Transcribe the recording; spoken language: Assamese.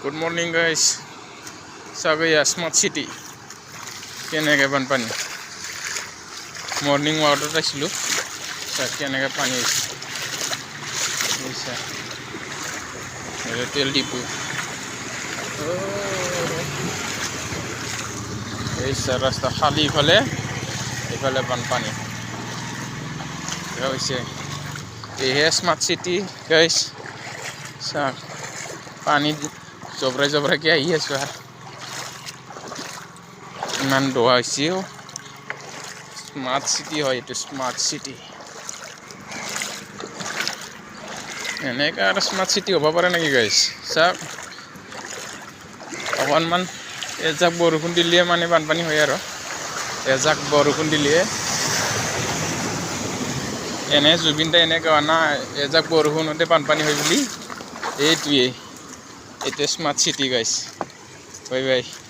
Good morning guys. Sagaya Smart City. Kenega pani. Morning water aisilu. Kenega pani aise. Aisa. Tel dipu. Aisa rasta khali phale. Ephale pani. Hoise. Ehe Smart City guys. Sa pani জবৰাই কি আহি আছো আর ইমান দোয়া হইছে স্মার্ট সিটি হয় এটা স্মার্ট সিটি এনেকা আর স্মার্ট সিটি হব পারে নাকি গাইস সব অকনমান এজাক বৰষুণ দিলে মানে বানপানী হয় আৰু এজাক বৰষুণ দিলে এনে জুবিনটা এনে কোৱা না এজাক বৰষুণতে বানপানী হয় বুলি এইটোৱে It is Smart City guys. Bye bye.